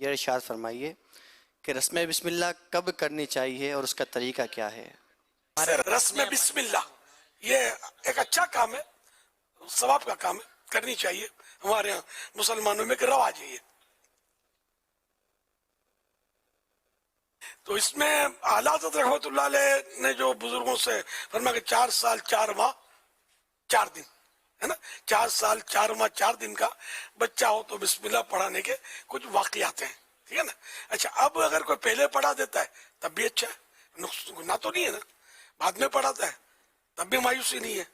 یہ ارشاد فرمائیے کہ رسم بسم اللہ کب کرنی چاہیے اور اس کا طریقہ کیا ہے؟ رسم بسم اللہ یہ ایک اچھا کام ہے، ثواب کا کام ہے، کرنی چاہیے. ہمارے ہاں مسلمانوں میں ایک رواج ہے یہ. تو اس میں اعلیٰ حضرت رحمۃ اللہ علیہ نے جو بزرگوں سے فرمایا کہ 4 سال 4 ماہ 4 دن ہے نا، 4 سال 4 ماہ 4 دن کا بچہ ہو تو بسم اللہ پڑھانے کے کچھ واقعات ہیں، ٹھیک ہے نا. اچھا، اب اگر کوئی پہلے پڑھا دیتا ہے تب بھی اچھا ہے، گناہ تو نہیں ہے نا. بعد میں پڑھاتا ہے تب بھی مایوسی نہیں ہے،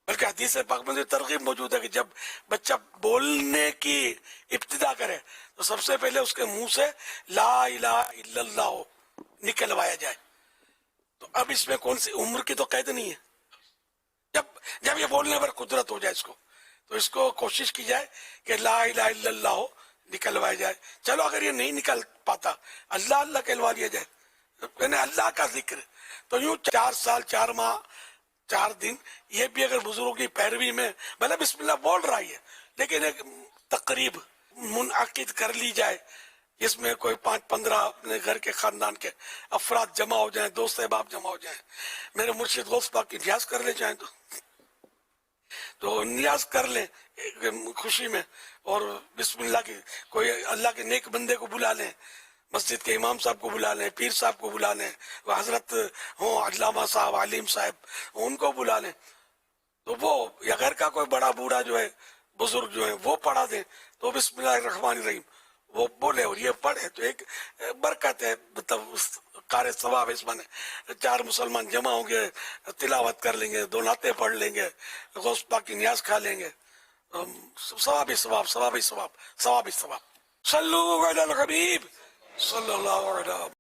بلکہ حدیث پاک میں ترغیب موجود ہے کہ جب بچہ بولنے کی ابتدا کرے تو سب سے پہلے اس کے منہ سے لا الہ الا اللہ نکلوایا جائے. تو اب اس میں کون سی عمر کی تو قید نہیں ہے. جب یہ بولنے پر قدرت ہو جائے اس کو کوشش کی جائے کہ لا الہ الا اللہ نکلوایا جائے. چلو اگر یہ نہیں نکل پاتا اللہ اللہ کہلوا لیا جائے، یعنی اللہ کا ذکر. تو یوں 4 سال 4 ماہ 4 دن یہ بھی اگر بزرگوں کی پیروی میں بھلے بسم اللہ بول رہا ہے لیکن ایک تقریب منعقد کر لی جائے جس میں کوئی 5-15 اپنے گھر کے خاندان کے افراد جمع ہو جائیں، دوست احباب جمع ہو جائیں، میرے مرشد غوث پاک کی نیاز کر لے جائیں تو نیاز کر لیں خوشی میں، اور بسم اللہ کی کوئی اللہ کے نیک بندے کو بلا لیں، مسجد کے امام صاحب کو بلا لیں، پیر صاحب کو بلا لیں، وہ حضرت ہوں علامہ صاحب علیم صاحب ان کو بلا لیں. تو وہ یا گھر کا کوئی بڑا بوڑھا جو ہے بزرگ جو ہے وہ پڑھا دیں تو بسم اللہ الرحمن الرحیم وہ بولے اور یہ پڑھے تو ایک برکت ہے، مطلب قار ثواب. اس میں 4 مسلمان جمع ہوں گے، تلاوت کر لیں گے، 2 نعتیں پڑھ لیں گے، غوث پاک کی نیاز کھا لیں گے، ثواب ہی ثواب، ثواب ہی ثواب، ثواب ہی ثواب. صلو علی الحبیب صلی اللہ علیہ